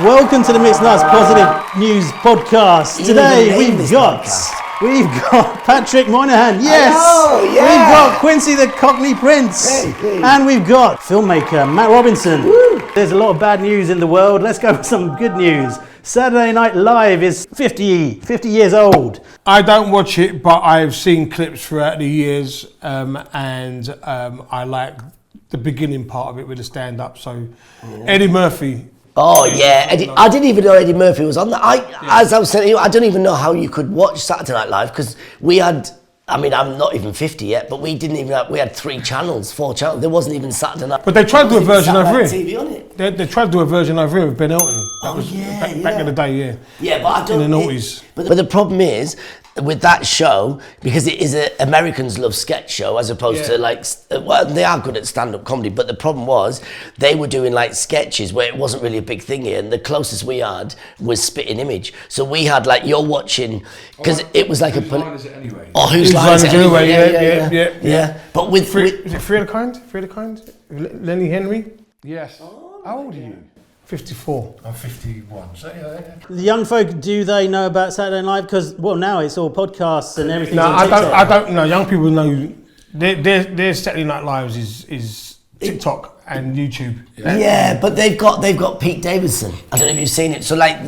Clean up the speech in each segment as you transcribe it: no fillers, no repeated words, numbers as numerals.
Welcome to the Mixt Nutz Positive News Podcast. Today we've got Patrick Monahan, yes! Hello, yeah. We've got Quincy The Cockney Prince, hey. And we've got filmmaker Matt Robinson. Woo. There's a lot of bad news in the world. Let's go with some good news. Saturday Night Live is 50 years old. I don't watch it, but I've seen clips throughout the years, and I like the beginning part of it with the stand-up. So Eddie Murphy. Oh yeah, I didn't even know Eddie Murphy was on that. As I was saying, I don't even know how you could watch Saturday Night Live because we had. I mean, I'm not even 50 yet, but we didn't even have. We had 4 channels. There wasn't even Saturday Night. But they tried to do a version over here. TV on it. They tried to do a version over here with Ben Elton. That was back in the day, yeah. Yeah, but I don't. In the noughties. But the problem is with that show, because it is an Americans love sketch show as opposed to like, well, they are good at stand-up comedy, but the problem was they were doing like sketches where it wasn't really a big thing here, and the closest we had was Spitting Image. So we had like, you're watching, because it was like whose line is it anyway? Oh, whose line is it anyway? Yeah. But with is it Free of the Kind? Lenny Henry? Yes. How old are you? 54. I'm 51. So The young folk, do they know about Saturday Night Live? Because, well, now it's all podcasts and everything. No, I don't know. Young people know their Saturday Night Lives is TikTok and YouTube. Yeah, but they've got Pete Davidson. I don't know if you've seen it. So like,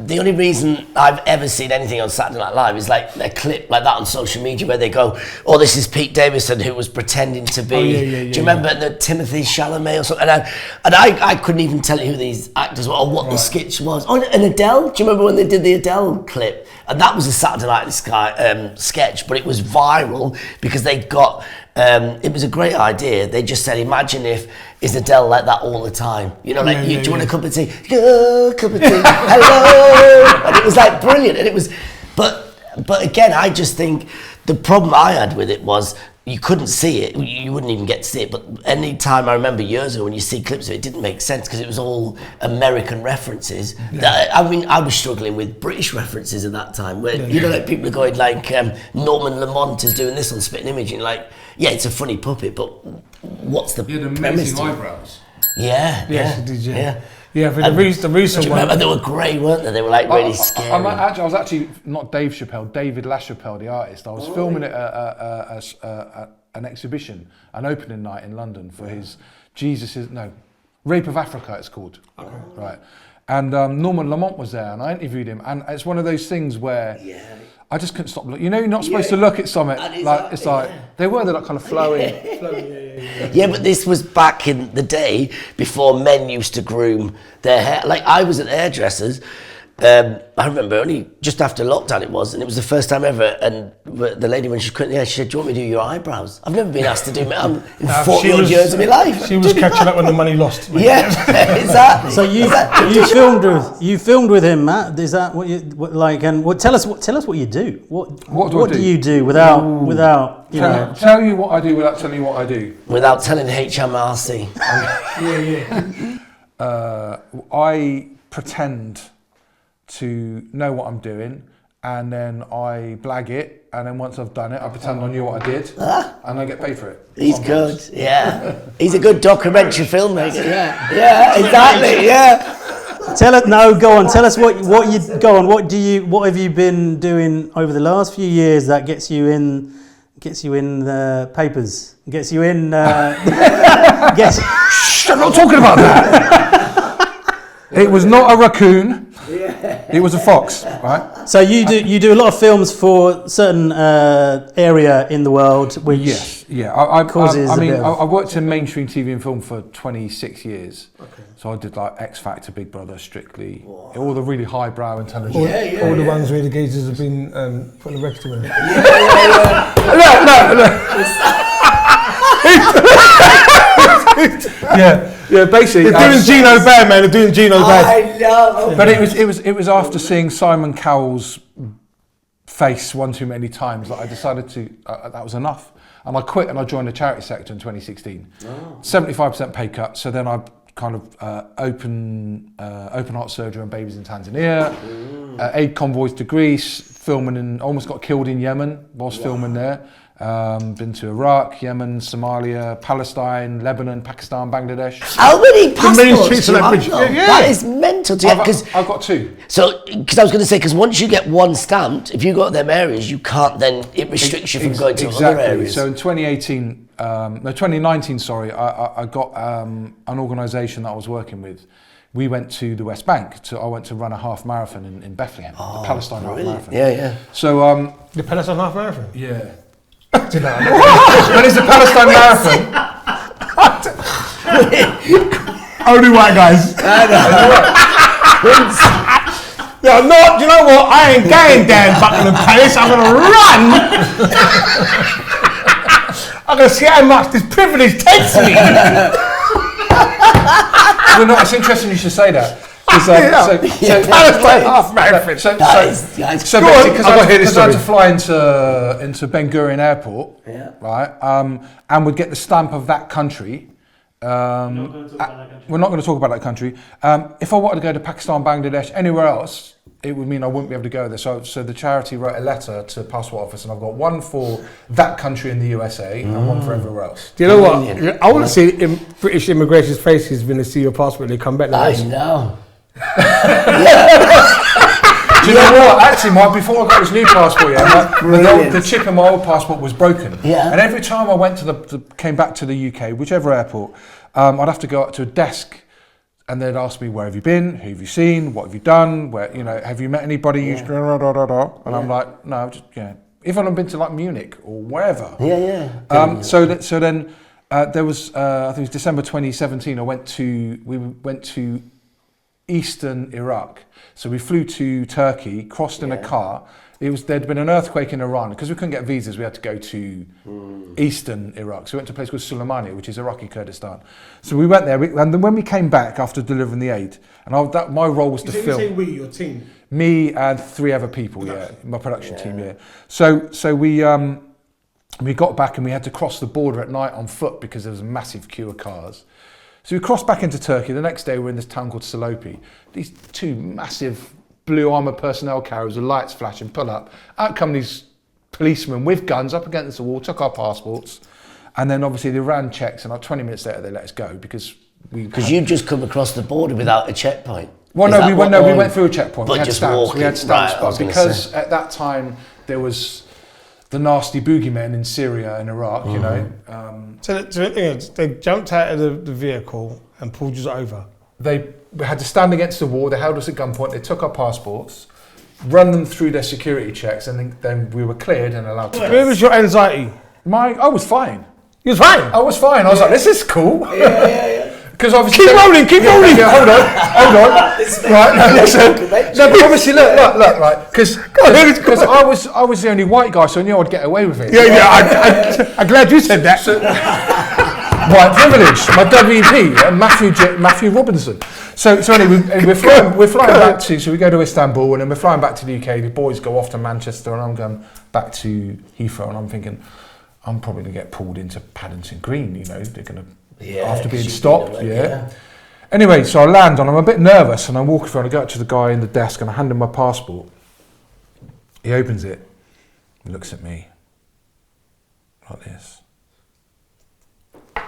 the only reason I've ever seen anything on Saturday Night Live is like a clip like that on social media where they go, "Oh, this is Pete Davidson who was pretending to be." Do you remember the Timothy Chalamet or something? And I couldn't even tell you who these actors were or what the sketch was. Oh, and Adele. Do you remember when they did the Adele clip? And that was a Saturday Night sketch, but it was viral because they got. It was a great idea. They just said, imagine if is Adele like that all the time? You know, like, do you want a cup of tea? Yeah, cup of tea. Hello. And it was like brilliant. And it was, but again, I just think the problem I had with it was you couldn't see it. You wouldn't even get to see it. But any time I remember years ago when you see clips of it, it didn't make sense because it was all American references. I mean, I was struggling with British references at that time where, you know, like people are going like, Norman Lamont is doing this on Spitting Image and like, yeah, it's a funny puppet, but what's the You had premise? amazing eyebrows. Yeah. It did, Yeah. Yeah, but the recent one. Remember, they were grey, weren't they? They were like really scary. I was actually not Dave Chappelle, David LaChapelle, the artist. I was filming it at an exhibition, an opening night in London for his Rape of Africa, it's called. Okay. Right. And Norman Lamont was there, and I interviewed him, and it's one of those things where I just couldn't stop looking. You know, you're not supposed to look at something like it's like they're like kind of flowing. Yeah, but this was back in the day before men used to groom their hair. Like I was at the hairdressers. I remember only just after lockdown it was, and it was the first time ever. And the lady, when she couldn't, she said, "Do you want me to do your eyebrows?" I've never been asked to do in 40 odd years of my life. She was catching up when the money lost. Yeah, exactly. So you filmed with him, Matt. Is that what you like? And tell us what you do. What do you do without you know? Tell you what I do without telling you what I do. Without telling HMRC. I pretend to know what I'm doing, and then I blag it, and then once I've done it, I pretend I knew what I did, and I get paid for it. He's good, yeah. He's a good documentary filmmaker. Yeah, exactly. Yeah. Tell us what have you been doing over the last few years that gets you in the papers, gets you in. Shh, I'm not talking about that. It was not a raccoon. It was a fox, right? So you do a lot of films for certain area in the world, which I worked in mainstream TV and film for 26 years. Okay. So I did like X Factor, Big Brother, Strictly, all the really highbrow intelligence. All the ones where the geezers have been putting a rectum in. Yeah, basically. They're doing Gino bad, man. They're doing Gino bad. I know. But it was after seeing Simon Cowell's face one too many times that I decided to that was enough, and I quit and I joined the charity sector in 2016. 75% pay cut. So then I kind of open heart surgery on babies in Tanzania, aid convoys to Greece, filming and almost got killed in Yemen whilst filming there. Been to Iraq, Yemen, Somalia, Palestine, Lebanon, Pakistan, Bangladesh. How many passports do you have? Yeah. That is mental. till to get, because I've got 2. so because I was going to say, because once you get one stamped, if you go to them areas, you can't then, it restricts you from going to other areas. So in 2019, sorry, I got an organisation that I was working with. We went to the West Bank. I went to run a half marathon in Bethlehem, the Palestine half marathon. Yeah. So The Palestine half marathon. yeah. But it's a Palestine marathon. Only white guys. Yeah, no, you know what? I ain't going down Buckingham Palace. I'm gonna run. I'm gonna see how much this privilege takes me. Well, no, it's interesting you should say that. Palestine half marathon. So Go on. basically, I've got to hear this because I had to story. fly into Ben Gurion Airport, right, and would get the stamp of that country. We're not going to talk about that country. If I wanted to go to Pakistan, Bangladesh, anywhere else, it would mean I wouldn't be able to go there. So the charity wrote a letter to Passport Office, and I've got one for that country in the USA and one for everywhere else. Do you know what? I want to see British immigration's faces when they see your passport. They come back. I know. Do you know what? Actually, before I got this new passport, the chip in my old passport was broken. Yeah. And every time I went came back to the UK, whichever airport, I'd have to go up to a desk, and they'd ask me, where have you been? Who have you seen? What have you done? Where, have you met anybody? And I'm like, no, just, even I've been to like Munich or wherever. So then there was, I think it was December 2017. We went to Eastern Iraq. So we flew to Turkey, crossed in a car. There'd been an earthquake in Iran. Because we couldn't get visas, we had to go to Eastern Iraq. So we went to a place called Suleimania, which is Iraqi Kurdistan. So we went there, and then when we came back after delivering the aid, and my role was to film. You say we, your team? Me and 3 other people, my production team, So we got back and we had to cross the border at night on foot because there was a massive queue of cars. So we crossed back into Turkey. The next day we're in this town called Salopi. These 2 massive blue armoured personnel carriers with lights flashing pull up. Out come these policemen with guns up against the wall, took our passports, and then obviously they ran checks, and like 20 minutes later they let us go because you've just come across the border without a checkpoint. Well, we went through a checkpoint. We had stamps. But because at that time there was the nasty boogeymen in Syria and Iraq, So the thing is, they jumped out of the vehicle and pulled us over. We had to stand against the wall. They held us at gunpoint. They took our passports, run them through their security checks, and then we were cleared and allowed to go. Where was your anxiety? I was fine. You was fine? I was fine. I was like, this is cool. Yeah. Because obviously keep rolling. Yeah, hold on. Right, no, listen. No, but obviously, look, right? Because I was the only white guy, so I knew I'd get away with it. Yeah. I'm glad you said that. White privilege. My WP, Matthew Robinson. So anyway, we're flying back to. So we go to Istanbul, and then we're flying back to the UK. The boys go off to Manchester, and I'm going back to Heathrow, and I'm thinking, I'm probably going to get pulled into Paddington Green. They're going to. After being stopped, Anyway, so I land and I'm a bit nervous, and I walk through and I go up to the guy in the desk and I hand him my passport. He opens it, he looks at me like this.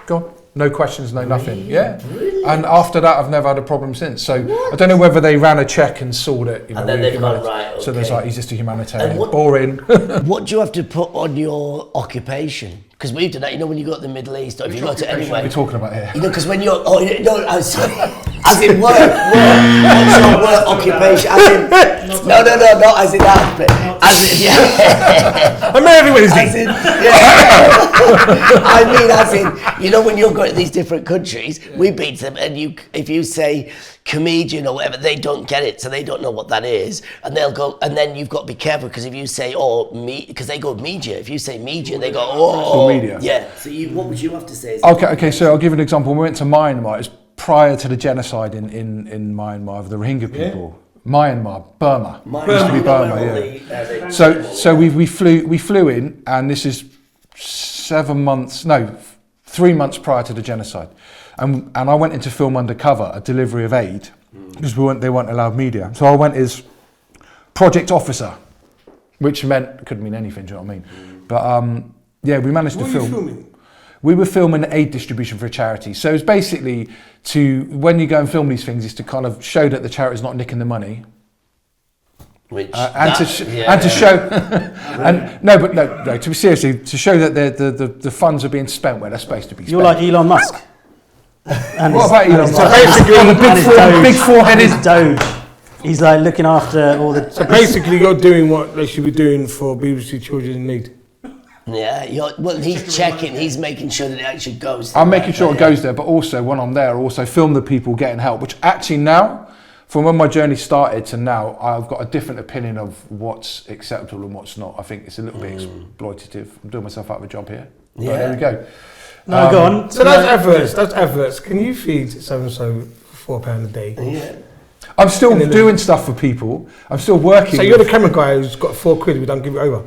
Go on. No questions, no nothing. Really? And after that, I've never had a problem since. So I don't know whether they ran a check and saw that. And then they've gone, right, okay. So there's he's just a humanitarian. Boring. What do you have to put on your occupation? Because we've done that, when you go to the Middle East, or if you go to anywhere. What are we talking about here? Because when you're, as in work occupation, as in, not as in that bit, as in, I'm every Wednesday. As in, I mean, as in, when you're going to these different countries, we beat them, and if you say comedian or whatever, they don't get it, so they don't know what that is, and they'll go, and then you've got to be careful, because if you say, because they go media, if you say media, they go, media. Yeah. So what would you have to say? Okay. So I'll give you an example. When we went to Myanmar, it was prior to the genocide in Myanmar of the Rohingya people. Myanmar, Burma. Used to be Burma, So we flew in, and this is 3 months prior to the genocide, and I went in to film undercover a delivery of aid because they weren't allowed media. So I went as project officer, which could mean anything. Do you know what I mean? But we managed to film. What were you filming? We were filming aid distribution for a charity. So it's basically when you go and film these things, is to kind of show that the charity's not nicking the money. To show, to be serious, to show that the funds are being spent where they're supposed to be spent. You're like Elon Musk. And what about Elon Musk? So basically, big foreheaded DOGE. He's like looking after all the. So basically, you're doing what they should be doing for BBC Children in Need. Yeah, he's checking, he's making sure that it actually goes there. I'm making sure it goes there, but also when I'm there, I also film the people getting help, which actually now, from when my journey started to now, I've got a different opinion of what's acceptable and what's not. I think it's a little bit exploitative. I'm doing myself out of a job here. Yeah. But there we go. No, go on. So that's adverts. Can you feed so-and-so for £4 a day? Yeah. I'm still doing stuff for people. I'm still working. So you're the camera guy who's got £4 we don't give it over.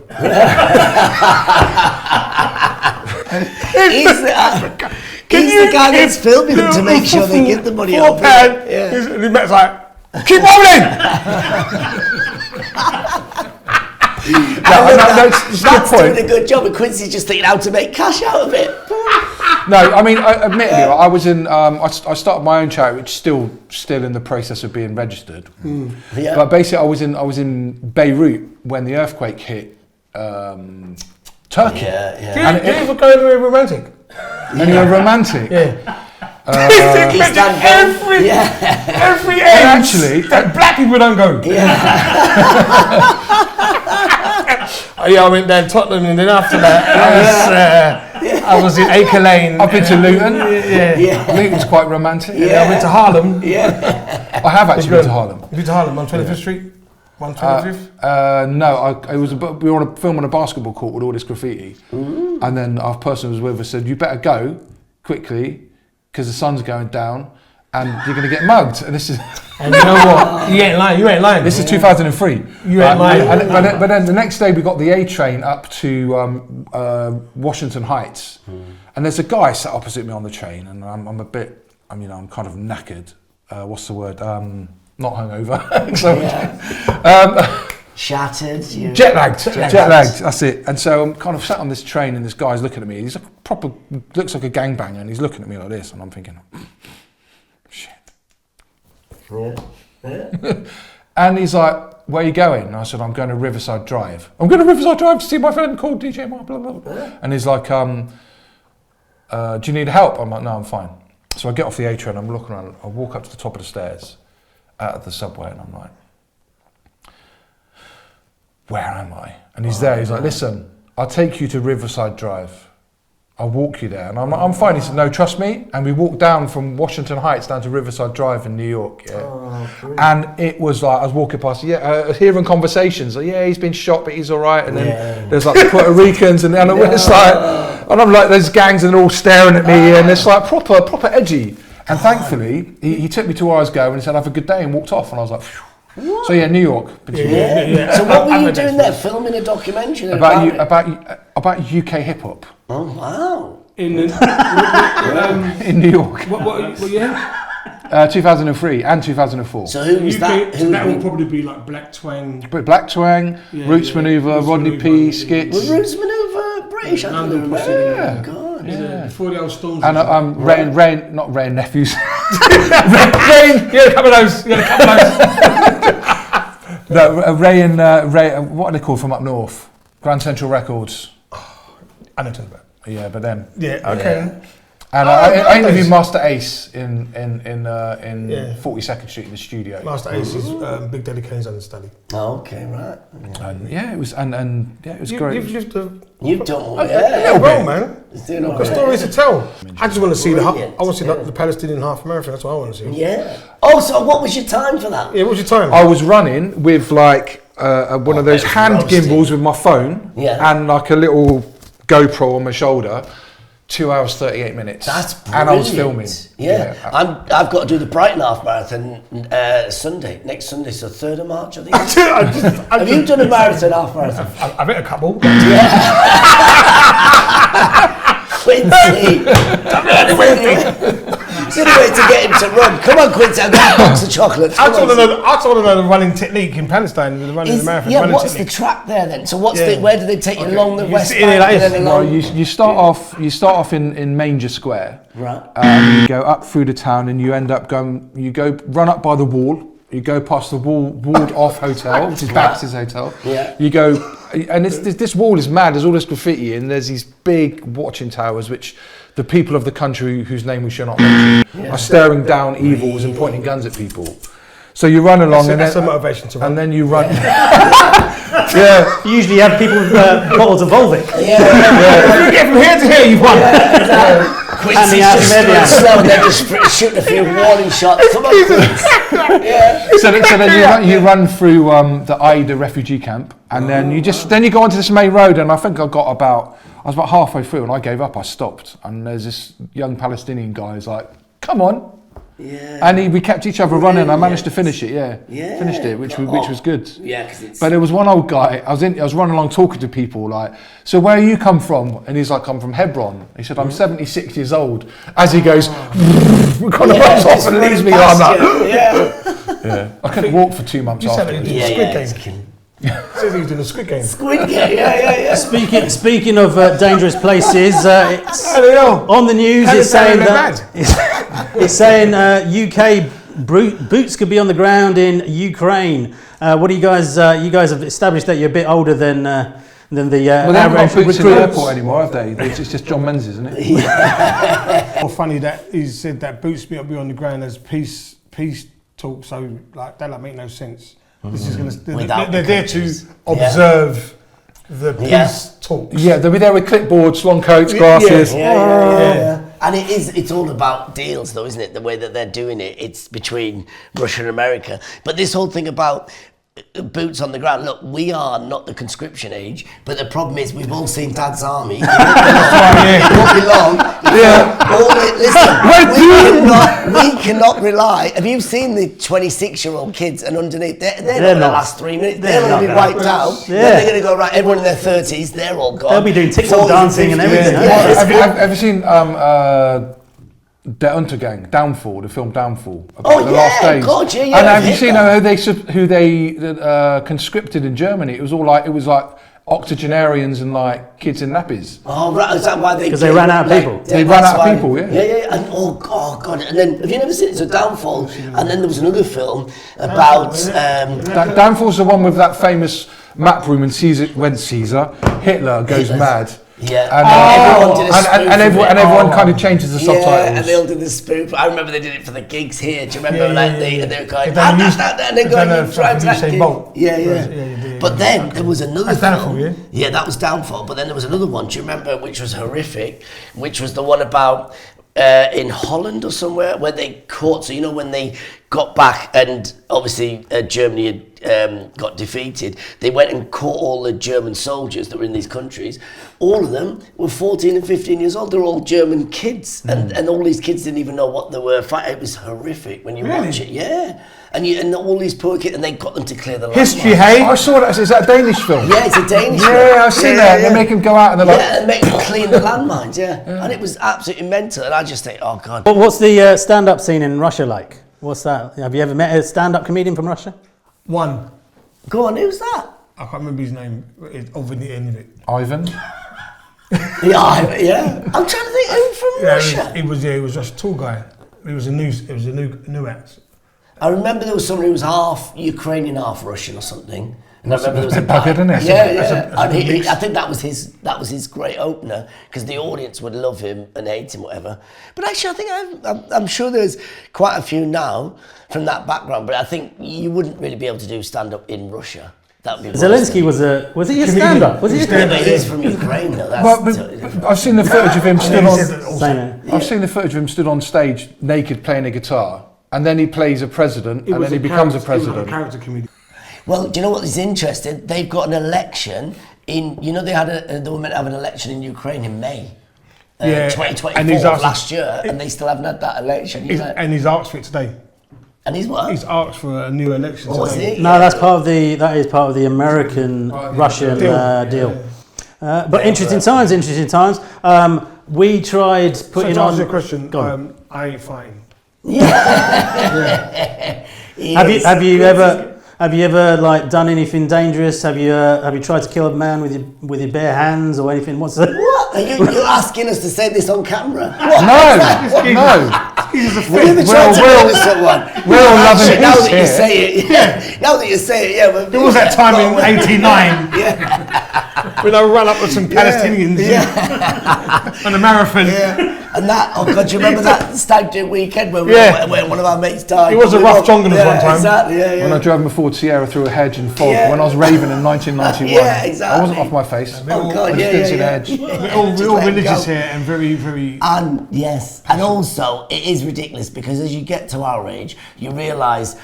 He's the guy that's filming them to make sure they give the money over. £4. Yeah. And the man's like, keep rolling! That's doing a good job, and Quincy's just thinking how to make cash out of it. No, I mean, admittedly, I was in. I started my own charity, which is still in the process of being registered. Yeah. But basically, I was in Beirut when the earthquake hit Turkey. Yeah. Do you ever go anywhere romantic? Anywhere romantic? Yeah. Every age. Actually, black people don't go. I went down Tottenham, and then after that, I was in Acre Lane. I've been to Luton. Yeah. Luton's quite romantic. I went to Harlem. I have actually been to Harlem. You been to Harlem on 25th Street? 125th? No, we were on a film on a basketball court with all this graffiti, and then our person who was with us said, "You better go quickly because the sun's going down, and you're going to get mugged." And this is. And you know what? You ain't lying. This is 2003. You ain't lying. But then the next day we got the A train up to Washington Heights, and there's a guy sat opposite me on the train, and I'm kind of knackered. What's the word? Not hungover. Shattered. Jet lagged. That's it. And so I'm kind of sat on this train, and this guy's looking at me. He's like looks like a gangbanger, and he's looking at me like this, and I'm thinking, shit. Yeah. And he's like, "Where are you going?" And I said, "I'm going to Riverside Drive. I'm going to Riverside Drive to see my friend called DJ Mark, blah, blah, blah." And he's like, "Do you need help?" I'm like, "No, I'm fine." So I get off the A train, I'm looking around, I walk up to the top of the stairs out of the subway, and I'm like, "Where am I?" And he's there, he's like, "Listen, I'll take you to Riverside Drive. I'll walk you there." And I'm like, "I'm fine." He said, "No, trust me." And we walked down from Washington Heights down to Riverside Drive in New York. And it was like, I was walking past, hearing conversations, like, "Yeah, he's been shot, but he's all right." And then there's like the Puerto Ricans, and it's like, and I'm like, there's gangs and they're all staring at me, and it's like proper edgy. And thankfully, he took me to where I was going, and he said, "Have a good day," and walked off. And I was like, phew. So New York. So what were you doing there? Filming a documentary about UK hip hop. Oh wow! In New York. What year? 2003 and 2004. So who was that? So that would probably be like Black Twang. Black Twang, Roots Maneuver, Rodney P, Skits. Was Roots Maneuver British? I don't remember. Yeah. God. Yeah. Before the old Stones. And not Ray and Nephews. Rain. Yeah, a couple of those. No, Ray and what are they called from up north? Grand Central Records. I know about. Yeah, but them. Yeah. Okay. And I interviewed Master Ace in 42nd Street in the studio. Master Ace is Big Daddy Kane's understudy. Oh, okay, right. And it was it was great. You've lived You've done a little bit, man. I've got stories to tell. I just want to see the Palestinian half marathon. That's what I want to see. Yeah. Oh, so what was your time for that? Yeah, what was your time? I was running with like one of those hand gimbals with my phone and like a little GoPro on my shoulder. 2 hours 38 minutes. That's brilliant. And I was filming. Yeah. I've got to do the Brighton half marathon next Sunday, so 3rd of March, I think. Have you done a marathon half marathon? I've hit a couple. Yeah. Quincy. The only way to get him to run. Come on, Quincy, I'll get a box of chocolates. I just want to know the running technique in Palestine with the running the marathon. Yeah, what's the track there then? So where do they take you along the west bank? Well, you start off in Manger Square. Right. You go up through the town and you end up run up by the wall. You go past the walled off hotel, which is Baxter's hotel. Yeah. You go, and this wall is mad. There's all this graffiti, and there's these big watching towers, which the people of the country, whose name we shall not mention, are staring down evils and pointing guns at people. So you run along, that's a motivation to run. And then you run. You usually have people with bottles of Volvic. If you get from here to here, you've won. Quincy's just doing slow and then just shooting a few warning shots. Come on, Quincy. So then you run through the Aida refugee camp, and then you go onto this main road, and I think I was about halfway through, and I gave up. I stopped, and there's this young Palestinian guy who's like, "Come on." Yeah. And we kept each other running. I managed to finish it. Finished it, which was good. Yeah, because it's. But there was one old guy. I was running along talking to people like, "So where you come from?" And he's like, "I'm from Hebron." He said, "I'm 76 years old." As he goes, kind of runs off and leaves me. I'm like, I couldn't walk for 2 months after. Says he's doing a Squid Game. Squid Game, yeah. Speaking of dangerous places, it's on the news. It's saying UK boots could be on the ground in Ukraine. What do you guys? You guys have established that you're a bit older than the well, they haven't got boots in the airport anymore, have they? It's just John Menzies, isn't it? More funny that he said that boots may not be on the ground as peace talk. So like that make no sense. This is they're there to observe the peace talks. Yeah, they'll be there with clipboards, long coats, glasses. Yeah. And it's all about deals though, isn't it? The way that they're doing it, it's between Russia and America. But this whole thing about boots on the ground, look, we are not the conscription age, but the problem is we've all seen Dad's Army. It won't be long. Listen, we cannot rely. Have you seen the 26-year-old kids and underneath, they're not going to last 3 minutes. They're going to be wiped out. Then they're going to go, right, everyone in their 30s, they're all gone. They'll be doing TikTok dancing and everything. Have you seen Der Untergang, Downfall, the film Downfall, about the last days? God, and have you seen who they conscripted in Germany? It was like octogenarians and like kids in nappies. Oh, right, is that why they? Because they ran out of people. They ran out of people, Yeah. And oh god, and then have you never seen it? It's a Downfall, and then there was another film about. Downfall's the one with that famous map room when Hitler goes mad. Yeah, and everyone kind of changes the subtitles. Yeah, and they all did the spoof. I remember they did it for the gigs here. Do you remember they were going, and they're going, trying to Yeah. But then there was another film. Yeah, that was Downfall. But then there was another one. Do you remember, which was horrific? Which was the one about in Holland or somewhere where they caught. So you know when they got back and obviously Germany had got defeated, they went and caught all the German soldiers that were in these countries. All of them were 14 and 15 years old. They're all German kids, and all these kids didn't even know what they were fighting. It was horrific when you watch it. Yeah. And all these poor kids, and they got them to clear the land. History, hey? I saw that. Is that a Danish film? Yeah, it's a Danish film. Yeah, I've seen that. They make them go out and they're like... Yeah, and make them clean the landmines, and it was absolutely mental. And I just think, oh, God. But what's the stand-up scene in Russia like? What's that? Have you ever met a stand-up comedian from Russia? One. Go on, who's that? I can't remember his name. It's over the end of it. Ivan? Yeah. I'm trying to think who from Russia. He was just a tall guy. It was a new act. I remember there was somebody who was half Ukrainian, half Russian or something. And I remember there was a buggered, isn't it? Yeah. I think that was his great opener because the audience would love him and hate him, whatever. But actually, I think I'm sure there's quite a few now from that background. But I think you wouldn't really be able to do stand up in Russia. That would be Zelensky was he a stand up? Was he a stand up? He's from Ukraine though. But I've seen the footage of him stood on stage naked playing a guitar. And then he plays a president, and then he becomes a president. Character comedian. Well, do you know what is interesting? They've got an election in. You know, they were meant to have an election in Ukraine in May, 2024 last year, and they still haven't had that election. And he's asked for it today. And he's what? He's asked for a new election today. No, that is part of the American-Russian deal. But interesting times. We tried putting to on. answer your question, Go on. I ain't fighting. Have you ever like done anything dangerous? Have you tried to kill a man with your bare hands or anything? What's that? What? Are you asking us to say this on camera? No. We're all loving now peace that you here. say it, yeah. Now that you say it, yeah. There was that time in '89 when I ran up with some Palestinians on a marathon. Yeah. And that, oh God, do you remember that stag do weekend when when one of our mates died? It was a rough jungle one time. Exactly, yeah. When I drove my Ford Sierra through a hedge in fog when I was raving in 1991. Yeah, exactly. I wasn't off my face. Oh God, I just didn't see the hedge. We're all religious here and very, very. And yes, and also it is ridiculous because as you get to our age, you realise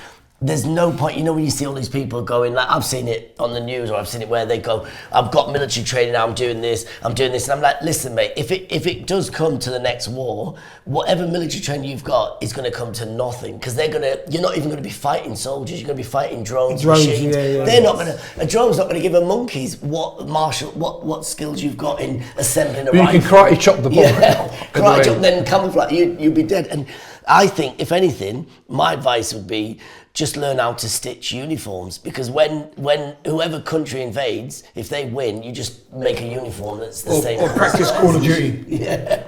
there's no point. You know when you see all these people going, like I've seen it on the news or I've seen it where they go, I've got military training, I'm doing this, and I'm like, listen mate, if it does come to the next war, whatever military training you've got is going to come to nothing because you're not even going to be fighting soldiers, you're going to be fighting drones machines. They're not going to, a drone's not going to give a monkeys what skills you've got in assembling a rifle. You can karate chop the ball. Karate chop, then camouflage, you'd be dead. And I think, if anything, my advice would be just learn how to stitch uniforms because when whoever country invades, if they win, you just make a uniform that's the same. Or practice Call of Duty. Yeah.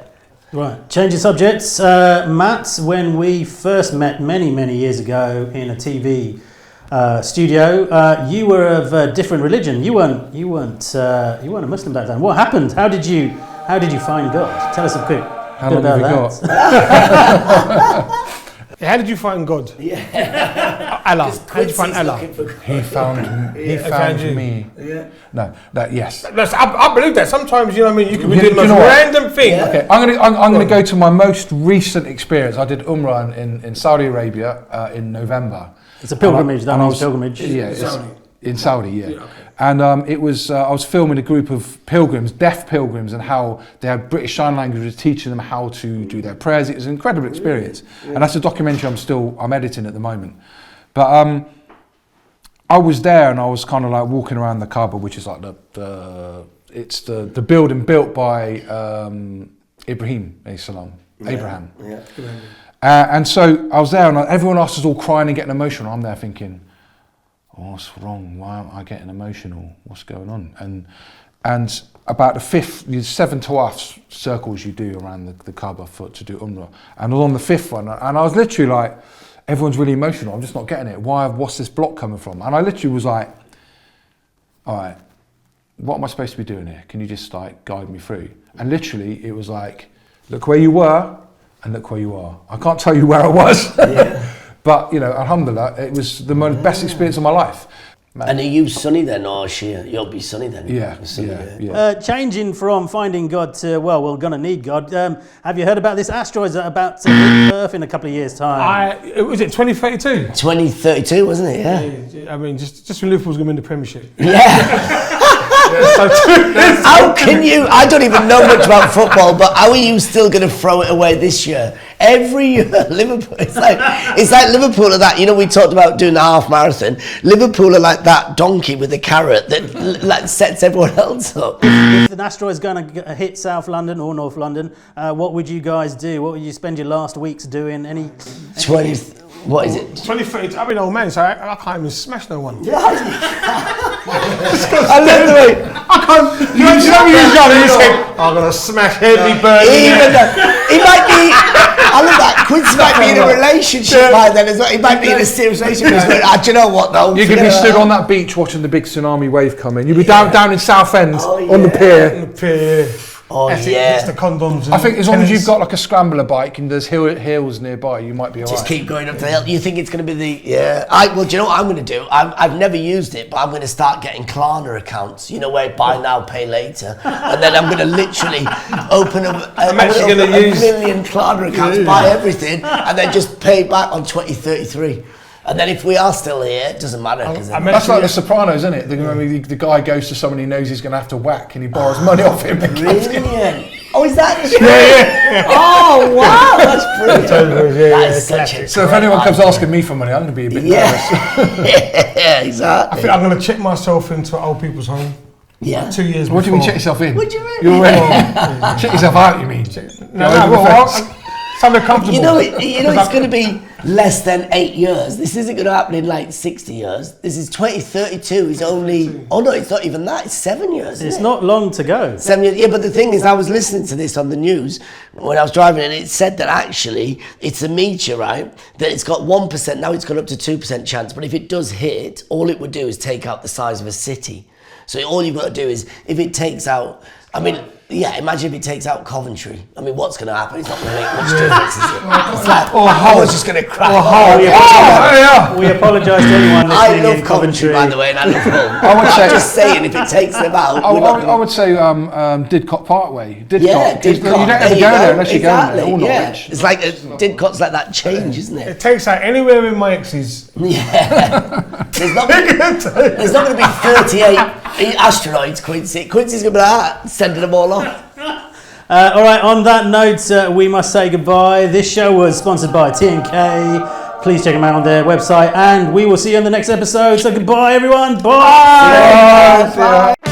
Right, changing subjects. Matt, when we first met many years ago in a TV studio, you were of a different religion. You weren't a Muslim back then. What happened? How did you find God? Tell us a quick bit about that. How did you find God? Yeah. Allah. How did you find Allah? He found me. Yeah. No, yes. I believe that. Sometimes, you know what I mean, you can be You doing the know most what? random thing. Yeah. Okay, I'm gonna go to my most recent experience. I did Umrah in Saudi Arabia in November. It's a pilgrimage. That means pilgrimage. Yeah, in Saudi. Yeah. Okay. And it was I was filming a group of pilgrims, deaf pilgrims, and how they had British Sign Language teaching them how to do their prayers. It was an incredible experience, and that's a documentary I'm editing at the moment. But I was there, and I was kind of like walking around the Kaaba, which is like the building built by Abraham. Yeah. And so I was there, and everyone else was all crying and getting emotional. I'm there thinking, what's wrong? Why am I getting emotional? What's going on? And about the fifth, there's 7 tawaf circles you do around the Kaaba foot to do Umrah. And I was on the 5th one, and I was literally like, everyone's really emotional. I'm just not getting it. What's this block coming from? And I literally was like, all right, what am I supposed to be doing here? Can you just like guide me through? And literally it was like, look where you were and look where you are. I can't tell you where I was. Yeah. But, you know, alhamdulillah, it was the best experience of my life. Man. And are you Sunni then, or Shia? You'll be Sunni then. Yeah, Sunni, yeah. Changing from finding God to, well, we're going to need God. Have you heard about this asteroid that's about to hit Earth in a couple of years' time? Was it 2032? 2032, wasn't it? Yeah. I mean, just when Liverpool's going to win the Premiership. Yeah. How can you? I don't even know much about football, but how are you still going to throw it away this year? Every year, Liverpool. It's like Liverpool are that. You know, we talked about doing the half marathon. Liverpool are like that donkey with a carrot that like sets everyone else up. If an asteroid's going to hit South London or North London, what would you guys do? What would you spend your last weeks doing? What is it? 2030. I've been old man, so I can't even smash no one. I love the way. I can't. You know, you're young and you say, I'm going to smash every bird. Even he might be. I love that. Quincy might be in a relationship by then as well. He might be in a serious relationship. Do you know what though? You could be stood on that beach watching the big tsunami wave come in. You'd be down in Southend on the pier. Oh, It's the condoms. I think as long as you've got like a scrambler bike and there's hills nearby, you might be alright. Just keep going up the hill. You think it's going to be do you know what I'm going to do? I've never used it, but I'm going to start getting Klarna accounts. You know, where buy now, pay later, and then I'm going to literally open up. I'm actually going to use 1 million Klarna accounts, buy everything, and then just pay back on 2033. And then if we are still here, it doesn't matter. That's like The Sopranos, isn't it? The guy goes to someone he knows he's going to have to whack and he borrows money off him. Brilliant. Oh, is that true? Yeah. Oh, wow. That's brilliant. That is such a So if anyone comes asking me for money, I'm going to be a bit nervous. Yeah, exactly. I think I'm going to check myself into an old people's home. Yeah. 2 years before. What do you mean check yourself in? What do you mean? You're ready. Check yourself out, you mean? Something comfortable. You know, it's going to be less than 8 years. This isn't going to happen in like 60 years. This is 2032. It's only. Oh no, it's not even that. It's 7 years. It's not long to go. 7 years. Yeah, but the thing is, I was listening to this on the news when I was driving, and it said that actually it's a meteorite that it's got 1%. Now it's gone up to 2% chance. But if it does hit, all it would do is take out the size of a city. So all you've got to do is, if it takes out, I mean, yeah, imagine if it takes out Coventry. I mean, what's going to happen? It's not going to make much difference, is it? It's like, I was just going to crack. We apologise to anyone listening I love in Coventry, by the way, and I love Hull. I would say, I'm just saying, if it takes them out, I would say Didcot Parkway. Didcot. Yeah, Didcot. You don't ever go there unless you go there. All yeah. knowledge. It's like Didcot's like that change, isn't it? It takes out anywhere in my exes. Yeah. There's not going to be 38 asteroids, Quincy. Quincy's going to be like, sending them all off. All right, on that note, we must say goodbye. This show was sponsored by T&K. Please check them out on their website, and we will see you in the next episode. So goodbye, everyone. Bye. Bye.